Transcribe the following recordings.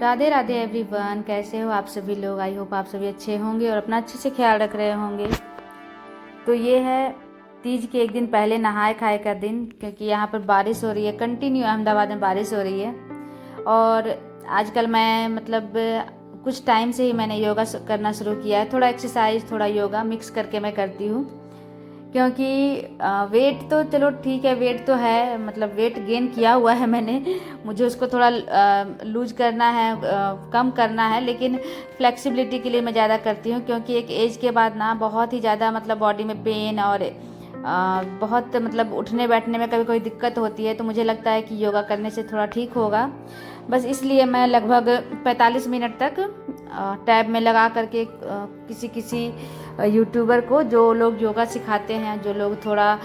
Radhe Radhe everyone, कैसे हो आप सभी लोग। आई होप आप सभी अच्छे होंगे और अपना अच्छे से ख्याल रख रहे होंगे। तो ये है तीज के एक दिन पहले नहाए खाए का दिन, क्योंकि यहाँ पर बारिश हो रही है, कंटिन्यू अहमदाबाद में बारिश हो रही है। और आजकल मैं कुछ टाइम से ही मैंने योगा करना शुरू किया है। थोड़ा एक्सरसाइज थोड़ा योगा मिक्स करके मैं करती हूँ, क्योंकि वेट तो चलो ठीक है, वेट तो है, मतलब वेट गेन किया हुआ है मैंने। मुझे उसको थोड़ा लूज करना है, कम करना है, लेकिन फ्लेक्सिबिलिटी के लिए मैं ज़्यादा करती हूँ, क्योंकि एक एज के बाद ना बहुत ही ज़्यादा बॉडी में पेन और बहुत उठने बैठने में कभी कोई दिक्कत होती है। तो मुझे लगता है कि योगा करने से थोड़ा ठीक होगा। बस इसलिए मैं लगभग 45 मिनट तक टैब में लगा करके किसी किसी यूट्यूबर को, जो लोग योगा सिखाते हैं, जो लोग थोड़ा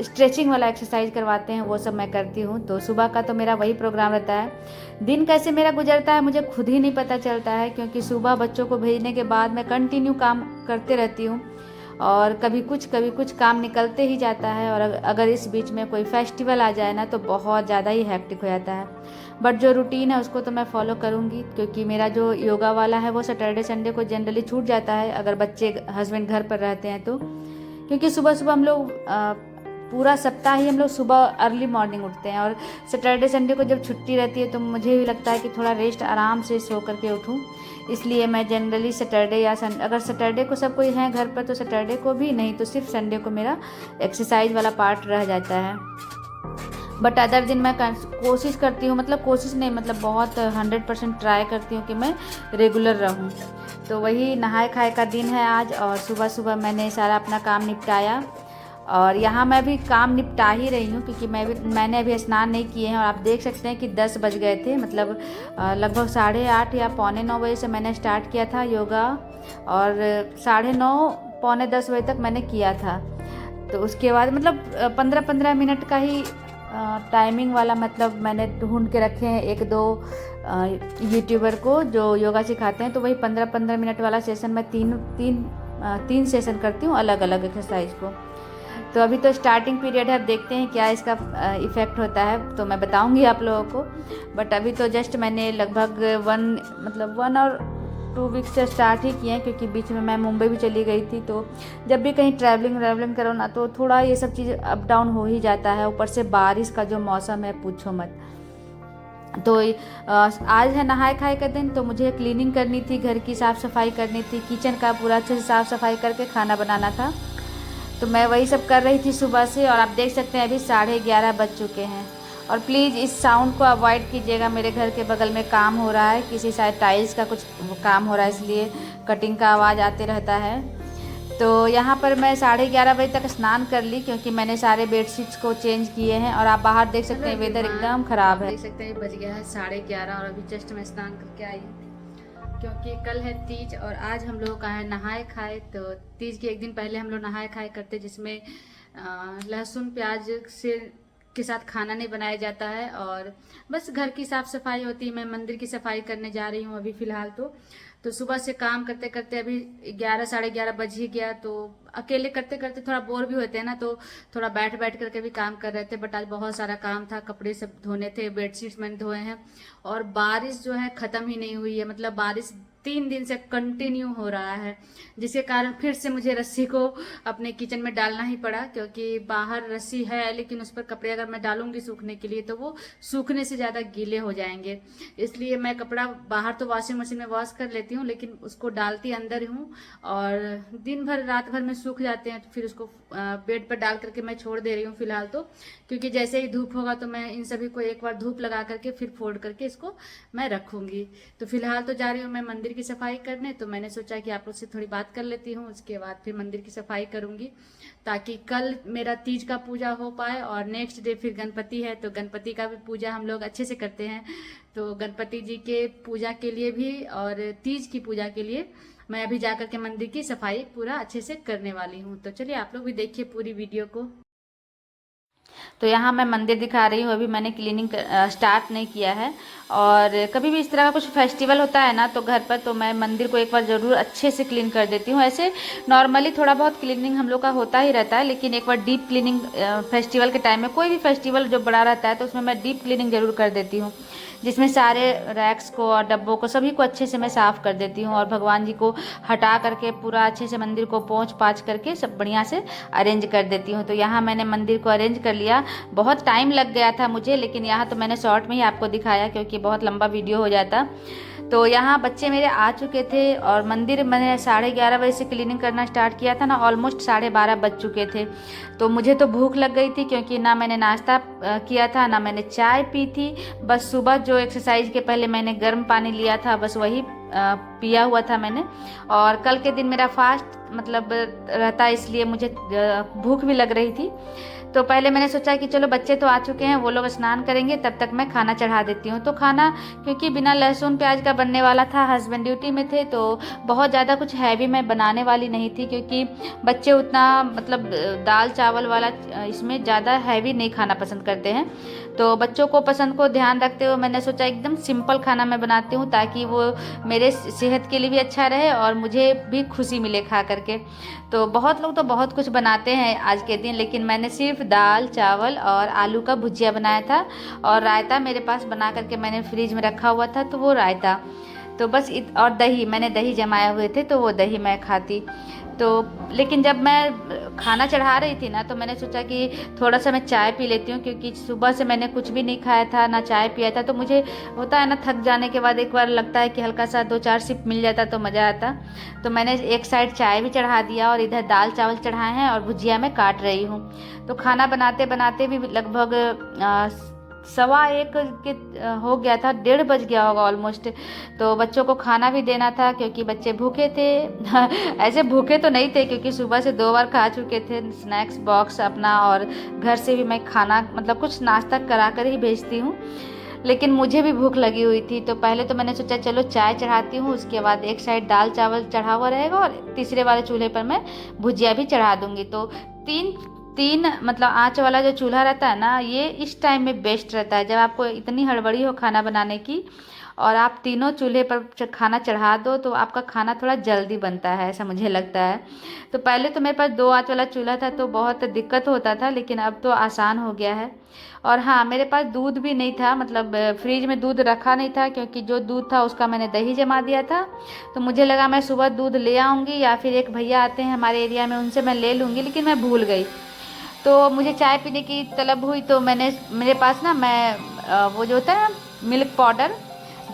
स्ट्रेचिंग वाला एक्सरसाइज करवाते हैं, वो सब मैं करती हूँ। तो सुबह का तो मेरा वही प्रोग्राम रहता है। दिन कैसे मेरा गुजरता है मुझे खुद ही नहीं पता चलता है, क्योंकि सुबह बच्चों को भेजने के बाद मैं कंटिन्यू काम करते रहती हूँ, और कभी कुछ काम निकलते ही जाता है। और अगर इस बीच में कोई फेस्टिवल आ जाए ना, तो बहुत ज़्यादा ही हैक्टिक हो जाता है। बट जो रूटीन है उसको तो मैं फॉलो करूँगी, क्योंकि मेरा जो योगा वाला है वो सैटरडे संडे को जनरली छूट जाता है, अगर बच्चे हस्बैंड घर पर रहते हैं तो। क्योंकि सुबह सुबह हम लोग पूरा सप्ताह ही हम लोग सुबह अर्ली मॉर्निंग उठते हैं, और सैटरडे संडे को जब छुट्टी रहती है तो मुझे भी लगता है कि थोड़ा रेस्ट आराम से सो करके उठूँ। इसलिए मैं जनरली सैटरडे या अगर सैटरडे को सब कोई है घर पर तो सैटरडे को भी, नहीं तो सिर्फ संडे को मेरा एक्सरसाइज वाला पार्ट रह जाता है। बट अदर दिन मैं कोशिश करती हूँ, कोशिश नहीं, बहुत 100% ट्राई करती हूँ कि मैं रेगुलर रहूँ। तो वही नहाए खाए का दिन है आज, और सुबह सुबह मैंने सारा अपना काम निपटाया, और यहाँ मैं भी काम निपटा ही रही हूँ, क्योंकि मैंने अभी स्नान नहीं किए हैं। और आप देख सकते हैं कि 10 बज गए थे, लगभग 8:30 या 8:45 बजे से मैंने स्टार्ट किया था योगा, और 9:30 9:45 बजे तक मैंने किया था। तो उसके बाद 15-15 मिनट का ही टाइमिंग वाला मैंने ढूंढ के रखे हैं एक दो यूट्यूबर को जो योगा सिखाते हैं। तो वही 15-15 मिनट वाला सेशन मैं तीन सेशन करती हूँ, अलग अलग एक्सरसाइज को। तो अभी तो स्टार्टिंग पीरियड है, अब देखते हैं क्या इसका इफ़ेक्ट होता है, तो मैं बताऊंगी आप लोगों को। बट अभी तो जस्ट मैंने लगभग 1 और 2 वीक से स्टार्ट ही किए हैं, क्योंकि बीच में मैं मुंबई भी चली गई थी। तो जब भी कहीं ट्रैवलिंग करो ना, तो थोड़ा ये सब चीज़ अप डाउन हो ही जाता है। ऊपर से बारिश का जो मौसम है पूछो मत। तो आज है नहाए खाए का दिन, तो मुझे क्लीनिंग करनी थी, घर की साफ़ सफाई करनी थी, किचन का पूरा अच्छे से साफ़ सफाई करके खाना बनाना था। तो मैं वही सब कर रही थी सुबह से, और आप देख सकते हैं अभी 11:30 बज चुके हैं। और प्लीज़ इस साउंड को अवॉइड कीजिएगा, मेरे घर के बगल में काम हो रहा है, किसी साइड टाइल्स का कुछ काम हो रहा है, इसलिए कटिंग का आवाज़ आते रहता है। तो यहाँ पर मैं 11:30 बजे तक स्नान कर ली, क्योंकि मैंने सारे बेडशीट्स को चेंज किए हैं। और आप बाहर देख सकते हैं वेदर एकदम ख़राब है, देख सकते हैं बज गया है 11:30, और अभी जस्ट मैं स्नान करके आई हूँ, क्योंकि कल है तीज और आज हम लोगों का है नहाए खाए। तो तीज के एक दिन पहले हम लोग नहाए खाए करते, जिसमें लहसुन प्याज से के साथ खाना नहीं बनाया जाता है, और बस घर की साफ़ सफाई होती है। मैं मंदिर की सफाई करने जा रही हूँ अभी फ़िलहाल। तो सुबह से काम करते करते अभी 11 11:30 बज ही गया। तो अकेले करते करते थोड़ा बोर भी होते हैं ना, तो थोड़ा बैठ बैठ करके भी काम कर रहे थे। बट आज बहुत सारा काम था, कपड़े सब धोने थे, बेडशीट्स मैंने धोए हैं, और बारिश जो है ख़त्म ही नहीं हुई है। बारिश 3 दिन से कंटिन्यू हो रहा है, जिसके कारण फिर से मुझे रस्सी को अपने किचन में डालना ही पड़ा, क्योंकि बाहर रस्सी है लेकिन उस पर कपड़े अगर मैं डालूंगी सूखने के लिए तो वो सूखने से ज़्यादा गीले हो जाएंगे। इसलिए मैं कपड़ा बाहर तो वॉशिंग मशीन में वॉश कर लेती हूँ, लेकिन उसको डालती अंदर हूँ, और दिन भर रात भर में सूख जाते हैं। तो फिर उसको बेड पर डाल करके मैं छोड़ दे रही हूँ फिलहाल तो, क्योंकि जैसे ही धूप होगा तो मैं इन सभी को एक बार धूप लगा करके फिर फोल्ड करके इसको मैं रखूंगी। तो फिलहाल तो जा रही हूँ मैं मंदिर की सफाई करने, तो मैंने सोचा कि आप लोग से थोड़ी बात कर लेती हूँ, उसके बाद फिर मंदिर की सफाई करूंगी, ताकि कल मेरा तीज का पूजा हो पाए। और नेक्स्ट डे फिर गणपति है, तो गणपति का भी पूजा हम लोग अच्छे से करते हैं। तो गणपति जी के पूजा के लिए भी और तीज की पूजा के लिए मैं अभी जाकर के मंदिर की सफाई पूरा अच्छे से करने वाली हूँ। तो चलिए आप लोग भी देखिए पूरी वीडियो को। तो यहाँ मैं मंदिर दिखा रही हूँ। अभी मैंने क्लीनिंग स्टार्ट नहीं किया है, और कभी भी इस तरह का कुछ फेस्टिवल होता है ना तो घर पर, तो मैं मंदिर को एक बार ज़रूर अच्छे से क्लीन कर देती हूँ। ऐसे नॉर्मली थोड़ा बहुत क्लीनिंग हम लोग का होता ही रहता है, लेकिन एक बार डीप क्लीनिंग फेस्टिवल के टाइम में, कोई भी फेस्टिवल जो बड़ा रहता है तो उसमें मैं डीप क्लीनिंग ज़रूर कर देती हूँ, जिसमें सारे रैक्स को और डब्बों को सभी को अच्छे से मैं साफ़ कर देती हूँ, और भगवान जी को हटा करके पूरा अच्छे से मंदिर को पोंछ पाछ करके सब बढ़िया से अरेंज कर देती हूँ। तो यहाँ मैंने मंदिर को अरेंज कर लिया। बहुत टाइम लग गया था मुझे, लेकिन यहाँ तो मैंने शॉर्ट में ही आपको दिखाया क्योंकि बहुत लंबा वीडियो हो जाता। तो यहाँ बच्चे मेरे आ चुके थे, और मंदिर मैंने 11:30 बजे से क्लीनिंग करना स्टार्ट किया था ना, ऑलमोस्ट 12:30 बज चुके थे। तो मुझे तो भूख लग गई थी, क्योंकि ना मैंने नाश्ता किया था, ना मैंने चाय पी थी। बस सुबह जो एक्सरसाइज के पहले मैंने गर्म पानी लिया था, बस वही पिया हुआ था मैंने। और कल के दिन मेरा फास्ट मतलब रहता, इसलिए मुझे भूख भी लग रही थी। तो पहले मैंने सोचा कि चलो बच्चे तो आ चुके हैं, वो लोग स्नान करेंगे, तब तक मैं खाना चढ़ा देती हूँ। तो खाना क्योंकि बिना लहसुन प्याज का बनने वाला था, हस्बैंड ड्यूटी में थे, तो बहुत ज़्यादा कुछ हैवी मैं बनाने वाली नहीं थी, क्योंकि बच्चे उतना मतलब दाल चावल वाला इसमें ज़्यादा हैवी नहीं खाना पसंद करते हैं। तो बच्चों को पसंद को ध्यान रखते हुए मैंने सोचा एकदम सिंपल खाना मैं बनाती हूँ, ताकि वो मेरे सेहत के लिए भी अच्छा रहे और मुझे भी खुशी मिले खा करके। तो बहुत लोग तो बहुत कुछ बनाते हैं आज के दिन, लेकिन मैंने सिर्फ दाल चावल और आलू का भुजिया बनाया था, और रायता मेरे पास बना करके मैंने फ्रिज में रखा हुआ था, तो वो रायता तो बस और दही, मैंने दही जमाए हुए थे तो वो दही मैं खाती। तो लेकिन जब मैं खाना चढ़ा रही थी ना, तो मैंने सोचा कि थोड़ा सा मैं चाय पी लेती हूँ, क्योंकि सुबह से मैंने कुछ भी नहीं खाया था, ना चाय पिया था। तो मुझे होता है ना, थक जाने के बाद एक बार लगता है कि हल्का सा 2-4 सिप मिल जाता तो मज़ा आता। तो मैंने एक साइड चाय भी चढ़ा दिया, और इधर दाल चावल चढ़ाए हैं, और भुजिया मैं काट रही हूँ। तो खाना बनाते बनाते भी लगभग 1:15 के हो गया था, 1:30 बज गया होगा ऑलमोस्ट। तो बच्चों को खाना भी देना था, क्योंकि बच्चे भूखे थे। ऐसे भूखे तो नहीं थे, क्योंकि सुबह से 2 बार खा चुके थे स्नैक्स बॉक्स अपना, और घर से भी मैं खाना मतलब कुछ नाश्ता करा कर ही भेजती हूँ, लेकिन मुझे भी भूख लगी हुई थी। तो पहले तो मैंने सोचा चलो चाय चढ़ाती हूँ, उसके बाद एक साइड दाल चावल चढ़ा हुआ रहेगा, और तीसरे वाले चूल्हे पर मैं भुजिया भी चढ़ा दूँगी। तो तीन मतलब आँच वाला जो चूल्हा रहता है ना, ये इस टाइम में बेस्ट रहता है, जब आपको इतनी हड़बड़ी हो खाना बनाने की, और आप तीनों चूल्हे पर खाना चढ़ा दो, तो आपका खाना थोड़ा जल्दी बनता है, ऐसा मुझे लगता है। तो पहले तो मेरे पास 2 आँच वाला चूल्हा था, तो बहुत दिक्कत होता था, लेकिन अब तो आसान हो गया है। और हाँ, मेरे पास दूध भी नहीं था, मतलब फ्रिज में दूध रखा नहीं था, क्योंकि जो दूध था उसका मैंने दही जमा दिया था। तो मुझे लगा मैं सुबह दूध ले आऊँगी, या फिर एक भैया आते हैं हमारे एरिया में, उनसे मैं ले लूँगी, लेकिन मैं भूल गई। तो मुझे चाय पीने की तलब हुई, तो मेरे पास ना, मैं वो जो होता है ना मिल्क पाउडर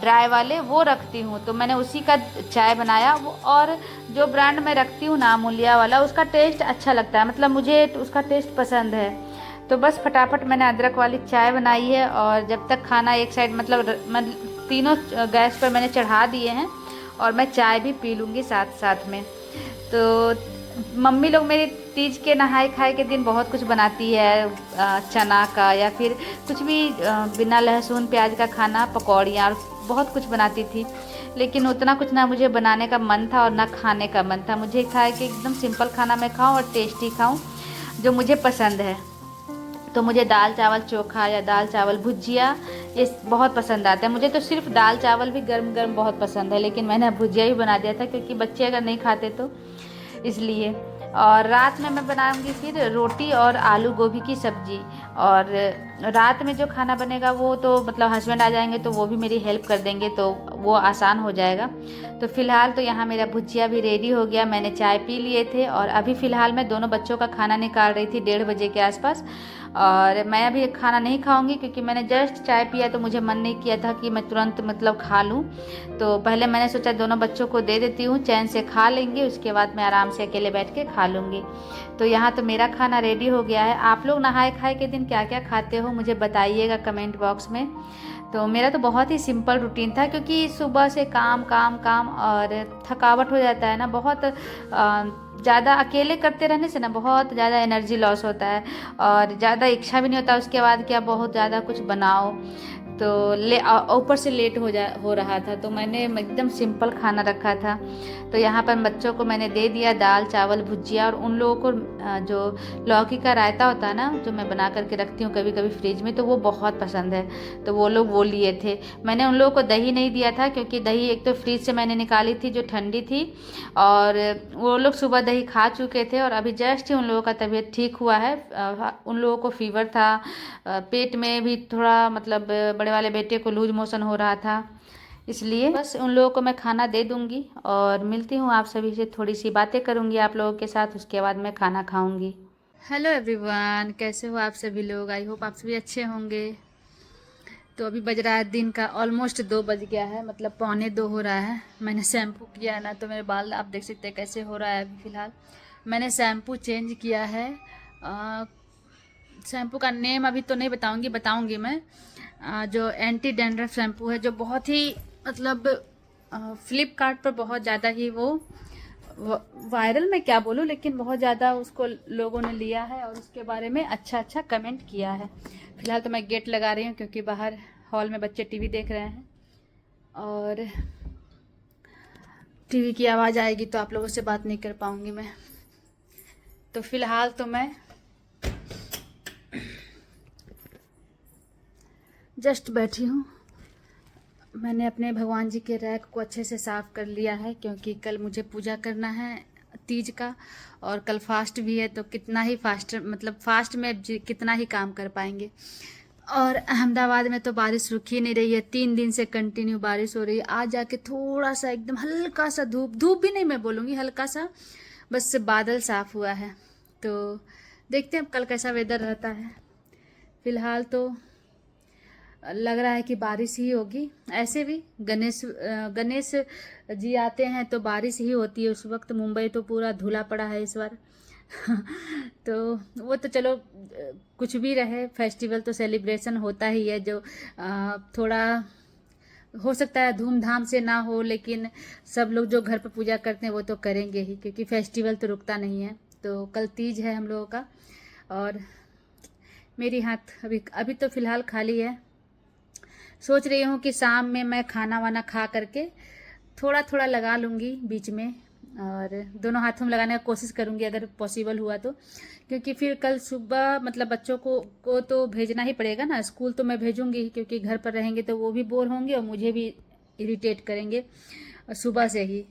ड्राई वाले, वो रखती हूँ, तो मैंने उसी का चाय बनाया। वो और जो ब्रांड मैं रखती हूँ ना, अमूल्या वाला, उसका टेस्ट अच्छा लगता है, मतलब मुझे उसका टेस्ट पसंद है। तो बस फटाफट मैंने अदरक वाली चाय बनाई है, और जब तक खाना एक साइड मतलब तीनों गैस पर मैंने चढ़ा दिए हैं, और मैं चाय भी पी लूँगी साथ साथ में। तो मम्मी लोग मेरी तीज के नहाए खाए के दिन बहुत कुछ बनाती है, चना का या फिर कुछ भी बिना लहसुन प्याज का खाना, पकौड़ियाँ, और बहुत कुछ बनाती थी। लेकिन उतना कुछ ना मुझे बनाने का मन था और ना खाने का मन था। मुझे था कि एकदम सिंपल खाना मैं खाऊं और टेस्टी खाऊं, जो मुझे पसंद है। तो मुझे दाल चावल चोखा या दाल चावल भुजिया ये बहुत पसंद आता है। मुझे तो सिर्फ दाल चावल भी गर्म गर्म बहुत पसंद है, लेकिन मैंने भुजिया ही बना दिया था, क्योंकि बच्चे अगर नहीं खाते तो इसलिए। और रात में मैं बनाऊंगी फिर रोटी और आलू गोभी की सब्जी। और रात में जो खाना बनेगा वो तो मतलब हस्बैंड आ जाएंगे तो वो भी मेरी हेल्प कर देंगे, तो वो आसान हो जाएगा। तो फ़िलहाल तो यहाँ मेरा भुजिया भी रेडी हो गया, मैंने चाय पी लिए थे, और अभी फ़िलहाल मैं दोनों बच्चों का खाना निकाल रही थी 1:30 बजे के आसपास। और मैं अभी खाना नहीं खाऊंगी, क्योंकि मैंने जस्ट चाय पिया, तो मुझे मन नहीं किया था कि मैं तुरंत मतलब खा लूँ। तो पहले मैंने सोचा दोनों बच्चों को दे देती हूँ, चैन से खा लेंगे, उसके बाद मैं आराम से अकेले बैठ के खा लूँगी। तो यहाँ तो मेरा खाना रेडी हो गया है। आप लोग नहाए खाए के दिन क्या क्या खाते हो मुझे बताइएगा कमेंट बॉक्स में। तो मेरा तो बहुत ही सिंपल रूटीन था, क्योंकि सुबह से काम काम काम और थकावट हो जाता है ना, बहुत ज़्यादा अकेले करते रहने से ना बहुत ज़्यादा एनर्जी लॉस होता है, और ज़्यादा इच्छा भी नहीं होता उसके बाद कि आप बहुत ज़्यादा कुछ बनाओ। तो ऊपर से लेट हो रहा था, तो मैंने एकदम सिंपल खाना रखा था। तो यहाँ पर बच्चों को मैंने दे दिया दाल चावल भुजिया, और उन लोगों को जो लौकी का रायता होता है ना, जो मैं बना करके रखती हूँ कभी कभी फ्रिज में, तो वो बहुत पसंद है। तो वो लोग वो लिए थे। मैंने उन लोगों को दही नहीं दिया था, क्योंकि दही एक तो फ्रिज से मैंने निकाली थी जो ठंडी थी, और वो लोग सुबह दही खा चुके थे, और अभी जस्ट ही उन लोगों का तबीयत ठीक हुआ है। उन लोगों को फीवर था, पेट में भी थोड़ा मतलब बड़े वाले बेटे को लूज मोशन हो रहा था, इसलिए बस उन लोगों को मैं खाना दे दूंगी और मिलती हूँ आप सभी से, थोड़ी सी बातें करूंगी आप लोगों के साथ, उसके बाद मैं खाना खाऊंगी। हेलो एवरीवन, कैसे हो आप सभी लोग? आई होप आप सभी अच्छे होंगे। तो अभी बज रहा है दिन का ऑलमोस्ट 2 बज गया है, मतलब 1:45 हो रहा है। मैंने शैम्पू किया है ना, तो मेरे बाल आप देख सकते हैं कैसे हो रहा है। अभी फ़िलहाल मैंने शैम्पू चेंज किया है। शैम्पू का नेम अभी तो नहीं बताऊंगी मैं। जो एंटी डैंड्रफ शैम्पू है, जो बहुत ही मतलब फ्लिपकार्ट पर बहुत ज़्यादा ही वो वायरल, मैं क्या बोलूँ, लेकिन बहुत ज़्यादा उसको लोगों ने लिया है और उसके बारे में अच्छा अच्छा कमेंट किया है। फिलहाल तो मैं गेट लगा रही हूँ, क्योंकि बाहर हॉल में बच्चे टीवी देख रहे हैं, और टीवी की आवाज़ आएगी तो आप लोगों से बात नहीं कर पाऊँगी मैं। तो फिलहाल तो मैं जस्ट बैठी हूँ। मैंने अपने भगवान जी के रैक को अच्छे से साफ़ कर लिया है, क्योंकि कल मुझे पूजा करना है तीज का, और कल फास्ट भी है। तो कितना ही फास्ट, मतलब फास्ट में कितना ही काम कर पाएंगे। और अहमदाबाद में तो बारिश रुक ही नहीं रही है, 3 दिन से कंटिन्यू बारिश हो रही है। आज जाके थोड़ा सा एकदम हल्का सा धूप भी नहीं मैं बोलूँगी, हल्का सा बस बादल साफ़ हुआ है। तो देखते हैं अब कल कैसा वेदर रहता है। फ़िलहाल तो लग रहा है कि बारिश ही होगी। ऐसे भी गणेश जी आते हैं तो बारिश ही होती है उस वक्त। मुंबई तो पूरा धुला पड़ा है इस बार। तो वो तो चलो कुछ भी रहे, फेस्टिवल तो सेलिब्रेशन होता ही है। जो थोड़ा हो सकता है धूमधाम से ना हो, लेकिन सब लोग जो घर पर पूजा करते हैं वो तो करेंगे ही, क्योंकि फेस्टिवल तो रुकता नहीं है। तो कल तीज है हम लोगों का, और मेरी हाथ अभी तो फ़िलहाल खाली है। सोच रही हूँ कि शाम में मैं खाना वाना खा करके थोड़ा थोड़ा लगा लूँगी बीच में, और दोनों हाथों में लगाने का कोशिश करूँगी अगर पॉसिबल हुआ तो। क्योंकि फिर कल सुबह मतलब बच्चों को तो भेजना ही पड़ेगा ना, स्कूल तो मैं भेजूँगी ही, क्योंकि घर पर रहेंगे तो वो भी बोर होंगे और मुझे भी इरिटेट करेंगे सुबह से ही।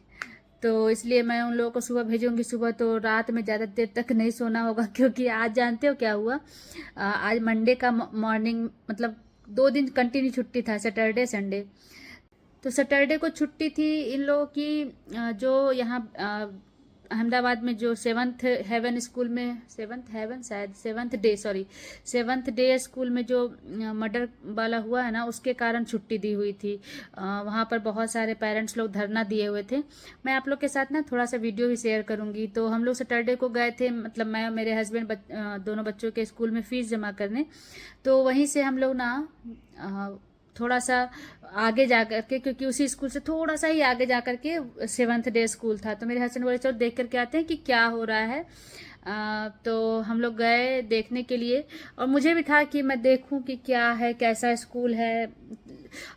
तो इसलिए मैं उन लोगों को सुबह भेजूँगी। सुबह तो रात में ज़्यादा देर तक नहीं सोना होगा, क्योंकि आज जानते हो क्या हुआ? आज मंडे का मॉर्निंग, मतलब 2 दिन कंटिन्यू छुट्टी था, सैटरडे संडे। तो सैटरडे को छुट्टी थी इन लोगों की, जो यहाँ अहमदाबाद में जो 7th हेवन स्कूल में, 7th हेवन शायद 7th day, sorry 7th day school में जो मर्डर वाला हुआ है ना, उसके कारण छुट्टी दी हुई थी। वहाँ पर बहुत सारे पेरेंट्स लोग धरना दिए हुए थे। मैं आप लोग के साथ ना थोड़ा सा वीडियो भी शेयर करूँगी। तो हम लोग सैटरडे को गए थे, मतलब मैं और मेरे हस्बैंड दोनों बच्चों के स्कूल में फ़ीस जमा करने। तो वहीं से हम लोग ना थोड़ा सा आगे जा कर के, क्योंकि उसी स्कूल से थोड़ा सा ही आगे जा कर के 7th डे स्कूल था। तो मेरे हस्बैंड बोले चलो देख करके आते हैं कि क्या हो रहा है। तो हम लोग गए देखने के लिए, और मुझे भी था कि मैं देखूं कि क्या है, कैसा स्कूल है।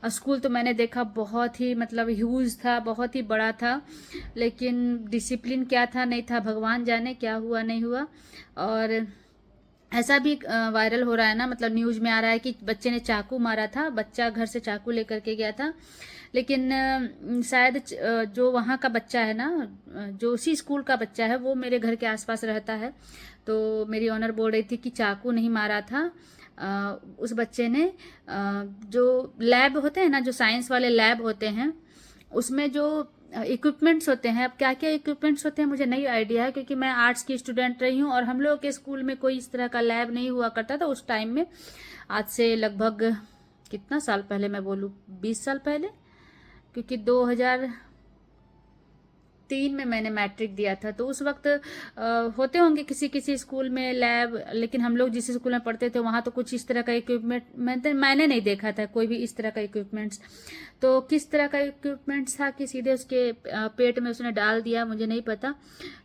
स्कूल तो मैंने देखा बहुत ही मतलब ह्यूज था, बहुत ही बड़ा था, लेकिन डिसिप्लिन क्या था नहीं था, भगवान जाने क्या हुआ नहीं हुआ। और ऐसा भी वायरल हो रहा है ना, मतलब न्यूज़ में आ रहा है कि बच्चे ने चाकू मारा था, बच्चा घर से चाकू लेकर के गया था। लेकिन शायद जो वहाँ का बच्चा है ना, जो उसी स्कूल का बच्चा है, वो मेरे घर के आसपास रहता है। तो मेरी ऑनर बोल रही थी कि चाकू नहीं मारा था। उस बच्चे ने जो लैब होते हैं ना, जो साइंस वाले लैब होते हैं, उसमें जो इक्विपमेंट्स होते हैं, अब क्या क्या इक्विपमेंट्स होते हैं मुझे नहीं आइडिया है, क्योंकि मैं आर्ट्स की स्टूडेंट रही हूँ, और हम लोगों के स्कूल में कोई इस तरह का लैब नहीं हुआ करता था उस टाइम में। आज से लगभग कितना साल पहले मैं बोलूँ, 20 साल पहले, क्योंकि 2003 में मैंने मैट्रिक दिया था। तो उस वक्त होते होंगे किसी किसी स्कूल में लैब, लेकिन हम लोग जिस स्कूल में पढ़ते थे वहाँ तो कुछ इस तरह का इक्विपमेंट मैंने नहीं देखा था, कोई भी इस तरह का इक्विपमेंट्स। तो किस तरह का इक्विपमेंट्स था कि सीधे उसके पेट में उसने डाल दिया, मुझे नहीं पता।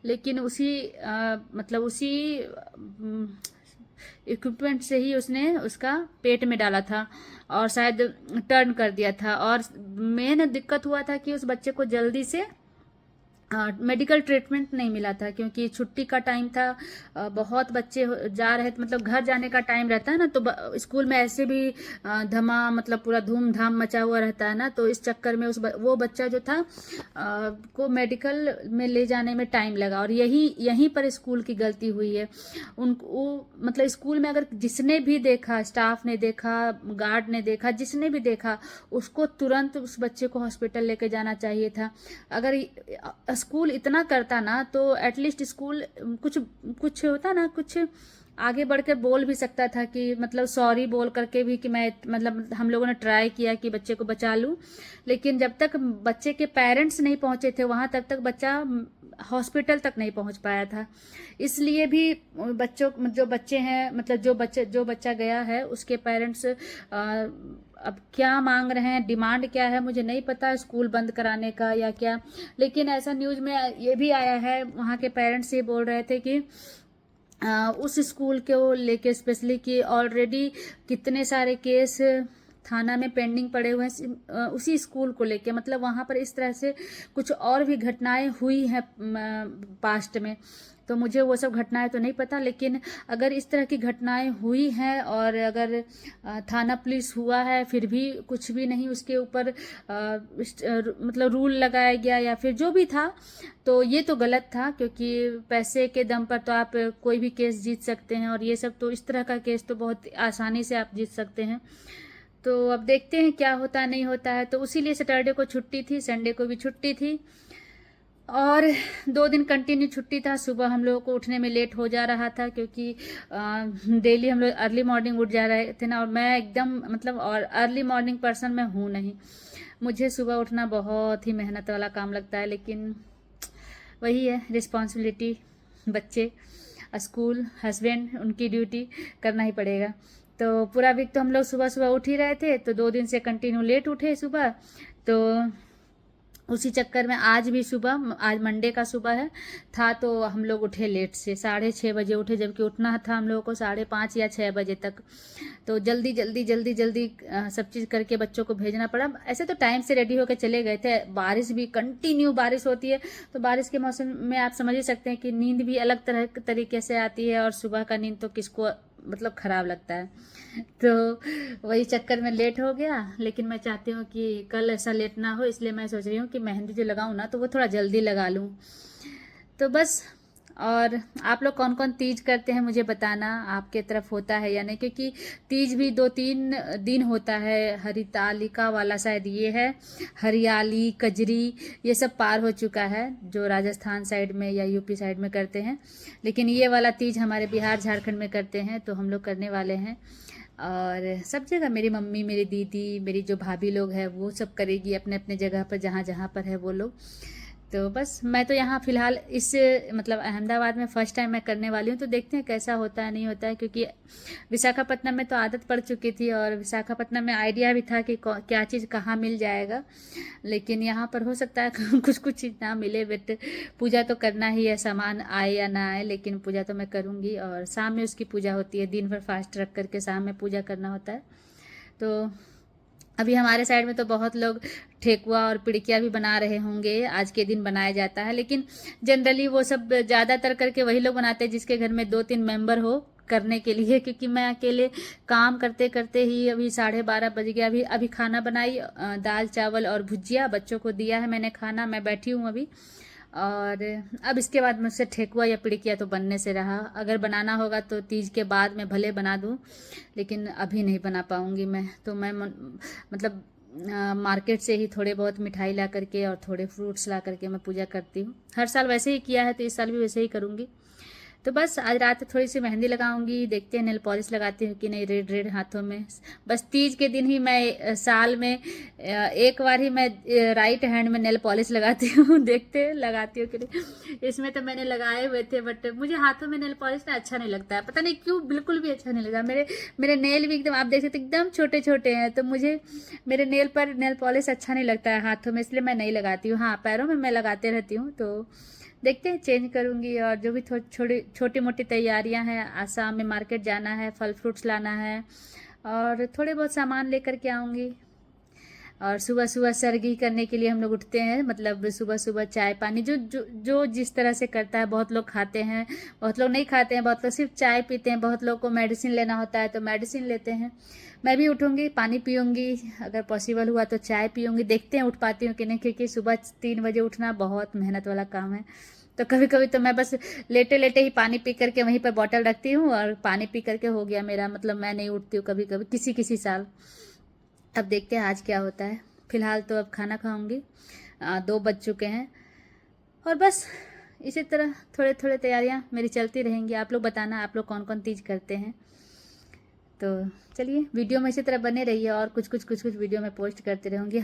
लेकिन उसी मतलब उसी इक्विपमेंट से ही उसने उसका पेट में डाला था और शायद टर्न कर दिया था। और मेन दिक्कत हुआ था कि उस बच्चे को जल्दी से मेडिकल ट्रीटमेंट नहीं मिला था, क्योंकि छुट्टी का टाइम था। बहुत बच्चे जा रहे थे, मतलब घर जाने का टाइम रहता है ना, तो स्कूल में ऐसे भी मतलब पूरा धूमधाम मचा हुआ रहता है ना, तो इस चक्कर में वो बच्चा जो था को मेडिकल में ले जाने में टाइम लगा। और यहीं पर स्कूल की गलती हुई है। मतलब स्कूल में अगर जिसने भी देखा, स्टाफ ने देखा, गार्ड ने देखा, जिसने भी देखा, उसको तुरंत उस बच्चे को हॉस्पिटल लेके जाना चाहिए था। अगर स्कूल इतना करता ना, तो एटलीस्ट स्कूल कुछ होता ना, कुछ आगे बढ़ के बोल भी सकता था कि मतलब सॉरी बोल करके भी कि मैं मतलब हम लोगों ने ट्राई किया कि बच्चे को बचा लूं। लेकिन जब तक बच्चे के पेरेंट्स नहीं पहुंचे थे वहां, तब तक बच्चा हॉस्पिटल तक नहीं पहुंच पाया था। इसलिए भी जो बच्चे हैं, मतलब जो बच्चा गया है, उसके पेरेंट्स अब क्या मांग रहे हैं, डिमांड क्या है मुझे नहीं पता, स्कूल बंद कराने का या क्या। लेकिन ऐसा न्यूज़ में ये भी आया है, वहाँ के पेरेंट्स ये बोल रहे थे कि उस स्कूल को लेके स्पेशली कि ऑलरेडी कितने सारे केस थाना में पेंडिंग पड़े हुए हैं उसी स्कूल को लेके। मतलब वहाँ पर इस तरह से कुछ और भी घटनाएं हुई हैं पास्ट में, तो मुझे वो सब घटनाएं तो नहीं पता। लेकिन अगर इस तरह की घटनाएं हुई हैं और अगर थाना पुलिस हुआ है फिर भी कुछ भी नहीं उसके ऊपर मतलब रूल लगाया गया या फिर जो भी था, तो ये तो गलत था। क्योंकि पैसे के दम पर तो आप कोई भी केस जीत सकते हैं, और ये सब तो इस तरह का केस तो बहुत आसानी से आप जीत सकते हैं। तो अब देखते हैं क्या होता नहीं होता है। तो इसीलिए सैटरडे को छुट्टी थी, संडे को भी छुट्टी थी, और 2 दिन कंटिन्यू छुट्टी था। सुबह हम लोगों को उठने में लेट हो जा रहा था, क्योंकि डेली हम लोग अर्ली मॉर्निंग उठ जा रहे थे ना, और मैं एकदम मतलब और अर्ली मॉर्निंग पर्सन मैं हूँ नहीं। मुझे सुबह उठना बहुत ही मेहनत वाला काम लगता है, लेकिन वही है रिस्पॉन्सिबिलिटी, बच्चे, स्कूल, हस्बैंड, उनकी ड्यूटी करना ही पड़ेगा। तो पूरा वीक तो हम लोग सुबह सुबह उठ ही रहे थे, तो 2 दिन से कंटिन्यू लेट उठे सुबह। तो उसी चक्कर में आज भी सुबह, आज मंडे का सुबह है था, तो हम लोग उठे लेट से, 6:30 बजे उठे, जबकि उठना था हम लोगों को 5:30 या 6 बजे तक। तो जल्दी जल्दी जल्दी जल्दी सब चीज़ करके बच्चों को भेजना पड़ा। ऐसे तो टाइम से रेडी होकर चले गए थे, बारिश भी कंटिन्यू बारिश होती है, तो बारिश के मौसम में आप समझ ही सकते हैं कि नींद भी अलग तरीके से आती है, और सुबह का नींद तो किसको मतलब ख़राब लगता है। तो वही चक्कर में लेट हो गया। लेकिन मैं चाहती हूँ कि कल ऐसा लेट ना हो, इसलिए मैं सोच रही हूँ कि मेहंदी जो लगाऊँ ना, तो वो थोड़ा जल्दी लगा लूँ। तो बस। और आप लोग कौन कौन तीज करते हैं मुझे बताना, आपके तरफ होता है या नहीं, क्योंकि तीज भी 2-3 दिन होता है। हरितालिका वाला शायद ये है, हरियाली, कजरी, ये सब पार हो चुका है, जो राजस्थान साइड में या यूपी साइड में करते हैं। लेकिन ये वाला तीज हमारे बिहार झारखंड में करते हैं, तो हम लोग करने वाले हैं। और सब जगह मेरी मम्मी, मेरी दीदी, मेरी जो भाभी लोग हैं, वो सब करेगी अपने अपने जगह पर, जहाँ जहाँ पर है वो लोग। तो बस मैं तो यहाँ फ़िलहाल इस मतलब अहमदाबाद में फ़र्स्ट टाइम मैं करने वाली हूँ, तो देखते हैं कैसा होता है नहीं होता है। क्योंकि विशाखापट्टनम में तो आदत पड़ चुकी थी, और विशाखापट्टनम में आइडिया भी था कि क्या चीज़ कहाँ मिल जाएगा। लेकिन यहाँ पर हो सकता है कुछ चीज़ ना मिले, बट पूजा तो करना ही है, सामान आए या ना आए, लेकिन पूजा तो मैं करूँगी। और शाम में उसकी पूजा होती है, दिन भर फास्ट रख करके शाम में पूजा करना होता है। तो अभी हमारे साइड में तो बहुत लोग ठेकुआ और पिड़किया भी बना रहे होंगे, आज के दिन बनाया जाता है। लेकिन जनरली वो सब ज़्यादातर करके वही लोग बनाते हैं जिसके घर में 2-3 मेंबर हो करने के लिए। क्योंकि मैं अकेले काम करते करते ही अभी 12:30 बज गया। अभी खाना बनाई, दाल चावल और भुजिया बच्चों को दिया है मैंने खाना, मैं बैठी हूँ अभी। और अब इसके बाद मुझसे ठेकुआ या पिड़किया तो बनने से रहा। अगर बनाना होगा तो तीज के बाद मैं भले बना दूँ, लेकिन अभी नहीं बना पाऊँगी मैं। तो मैं मतलब मार्केट से ही थोड़े बहुत मिठाई ला करके और थोड़े फ्रूट्स ला करके मैं पूजा करती हूँ। हर साल वैसे ही किया है, तो इस साल भी वैसे ही करूँगी। तो बस आज रात थोड़ी सी मेहंदी लगाऊंगी, देखते हैं नेल पॉलिश लगाती हूँ कि नहीं, रेड रेड हाथों में। बस तीज के दिन ही मैं साल में एक बार ही मैं राइट हैंड में नेल पॉलिश लगाती हूँ देखते हैं लगाती हूँ कि नहीं। इसमें तो मैंने लगाए हुए थे, बट मुझे हाथों में नेल पॉलिश ना अच्छा नहीं लगता है, पता नहीं क्यों, बिल्कुल भी अच्छा नहीं लगता। मेरे नेल भी एकदम, आप देख सकते एकदम छोटे छोटे हैं, तो मुझे मेरे नेल पर नेल पॉलिश अच्छा नहीं लगता है हाथों में, इसलिए मैं नहीं लगाती हूँ। हाँ, पैरों में मैं लगाते रहती हूँ, तो देखते हैं, चेंज करूँगी। और जो भी छोटी मोटी तैयारियां हैं, आज शाम में मार्केट जाना है, फल फ्रूट्स लाना है और थोड़े बहुत सामान लेकर के आऊँगी। और सुबह सुबह सरगी करने के लिए हम लोग उठते हैं, मतलब सुबह सुबह चाय पानी जो जो जो जिस तरह से करता है। बहुत लोग खाते हैं, बहुत लोग नहीं खाते हैं, बहुत लोग सिर्फ चाय पीते हैं, बहुत लोग को मेडिसिन लेना होता है तो मेडिसिन लेते हैं। मैं भी उठूँगी, पानी पीऊँगी, अगर पॉसिबल हुआ तो चाय पीऊँगी। देखते हैं उठ पाती हूँ कि नहीं, क्योंकि सुबह 3 बजे उठना बहुत मेहनत वाला काम है। तो कभी कभी तो मैं बस लेटे लेटे ही पानी पी करके वहीं पर बॉटल रखती हूँ और पानी पी करके हो गया मेरा, मतलब मैं नहीं उठती हूँ कभी कभी, किसी किसी साल। अब देखते हैं आज क्या होता है। फिलहाल तो अब खाना खाऊंगी, 2 बज चुके हैं। और बस इसी तरह थोड़े थोड़े तैयारियां मेरी चलती रहेंगी। आप लोग बताना आप लोग कौन कौन तीज करते हैं। तो चलिए वीडियो में इसी तरह बने रहिए और कुछ कुछ वीडियो में पोस्ट करते रहूँगी।